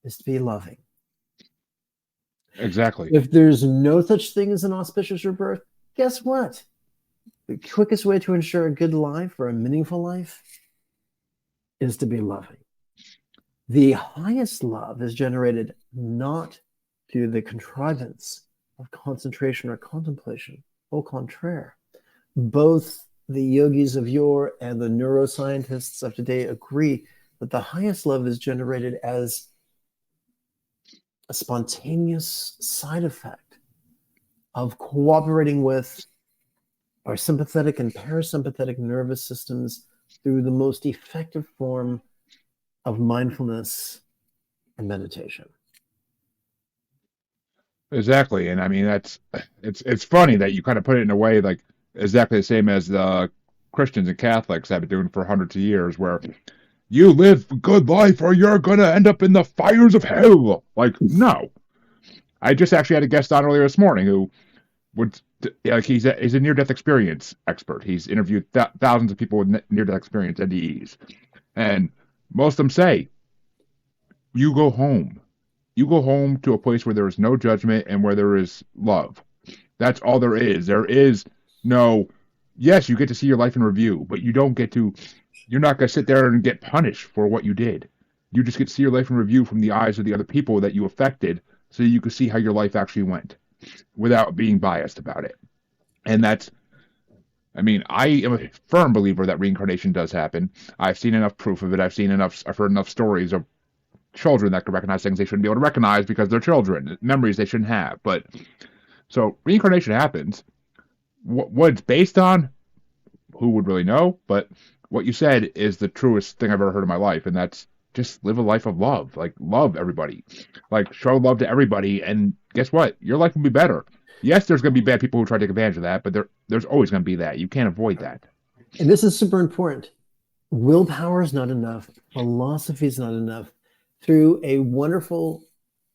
is to be loving. Exactly. If there's no such thing as an auspicious rebirth, guess what? The quickest way to ensure a good life or a meaningful life is to be loving. The highest love is generated not through the contrivance of concentration or contemplation. Au contraire, both the yogis of yore and the neuroscientists of today agree that the highest love is generated as a spontaneous side effect of cooperating with our sympathetic and parasympathetic nervous systems through the most effective form of mindfulness and meditation. Exactly. And I mean, it's funny that you kind of put it in a way like exactly the same as the Christians and Catholics have been doing for hundreds of years, where you live a good life or you're going to end up in the fires of hell. Like, no. I just actually had a guest on earlier this morning who would, like, he's a near-death experience expert. He's interviewed thousands of people with near-death experience, NDEs. And most of them say, you go home. You go home to a place where there is no judgment and where there is love. That's all there is. There is no, yes, you get to see your life in review, but you don't get to, you're not going to sit there and get punished for what you did. You just get to see your life in review from the eyes of the other people that you affected so you can see how your life actually went without being biased about it. And that's, I mean, I am a firm believer that reincarnation does happen. I've seen enough proof of it. I've heard enough stories of children that can recognize things they shouldn't be able to recognize because they're children, memories they shouldn't have. But so reincarnation happens. What it's based on, who would really know? But what you said is the truest thing I've ever heard in my life, and that's just live a life of love. Like, love everybody. Like, show love to everybody, and guess what? Your life will be better. Yes, there's going to be bad people who try to take advantage of that, but there's always going to be that. You can't avoid that. And this is super important. Willpower is not enough. Philosophy is not enough. Through a wonderful,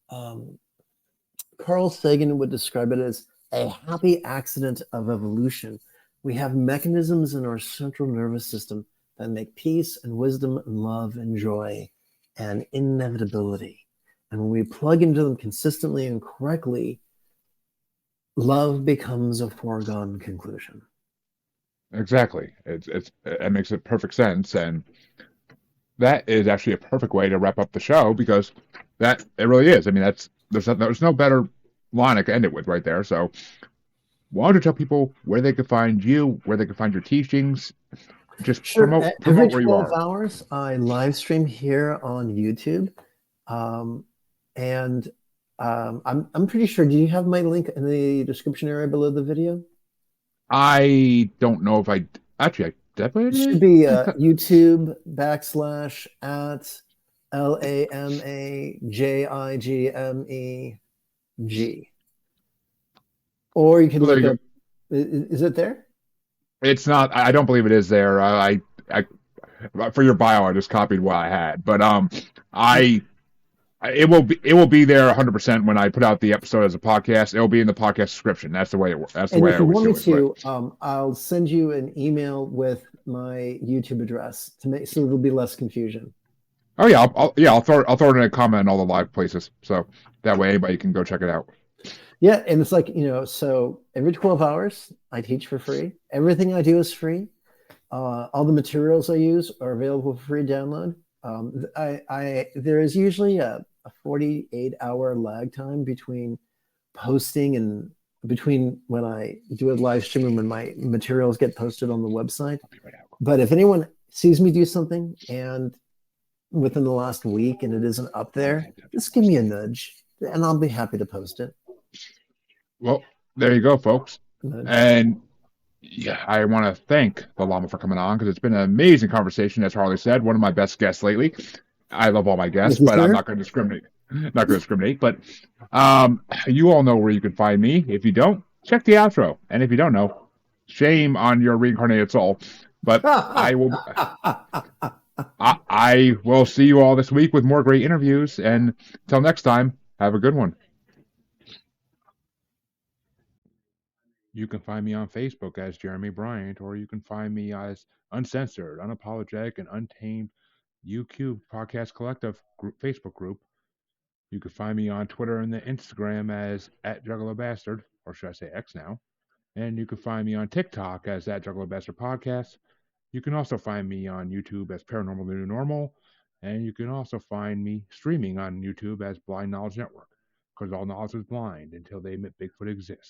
Carl Sagan would describe it as a happy accident of evolution. We have mechanisms in our central nervous system that make peace and wisdom and love and joy and inevitability. And when we plug into them consistently and correctly, love becomes a foregone conclusion. Exactly. It makes perfect sense, and that is actually a perfect way to wrap up the show because that it really is. I mean, there's no better line I could end it with right there. So, why don't you tell people where they could find you, where they could find your teachings? Just sure. promote Every where you 12 are. hours, I live stream here on YouTube. I'm pretty sure. Do you have my link in the description area below the video? I don't know if I actually I definitely It should be YouTube /@ LAMAJIGMEG. Or you can look up. Is it there? It's not. I don't believe it is there. I for your bio, I just copied what I had, but it will be there 100% when I put out the episode as a podcast. It will be in the podcast description. That's the way it works. That's the way I always do it. I'll send you an email with my YouTube address so it'll be less confusion. Oh yeah, I'll throw it in a comment in all the live places, so that way anybody can go check it out. Yeah, and it's like, so every 12 hours I teach for free. Everything I do is free. All the materials I use are available for free download. There is usually a 48-hour lag time between posting and between when I do a live stream and when my materials get posted on the website. But if anyone sees me do something and within the last week and it isn't up there, just give me a nudge and I'll be happy to post it. Well, there you go, folks. And yeah, I want to thank the Lama for coming on because it's been an amazing conversation, as Harley said, one of my best guests lately. I love all my guests, Thank you, but I'm sir. not going to discriminate. Not going to discriminate, but you all know where you can find me. If you don't, check the outro, and if you don't know, shame on your reincarnated soul. But I will see you all this week with more great interviews. And until next time, have a good one. You can find me on Facebook as Jeremy Bryant, or you can find me as Uncensored, Unapologetic, and Untamed UQ Podcast Collective Facebook group. You can find me on Twitter and the Instagram as at Juggalo Bastard, or should I say X now. And you can find me on TikTok as at Juggalo Bastard Podcast. You can also find me on YouTube as Paranormal the New Normal. And you can also find me streaming on YouTube as Blind Knowledge Network, because all knowledge is blind until they admit Bigfoot exists.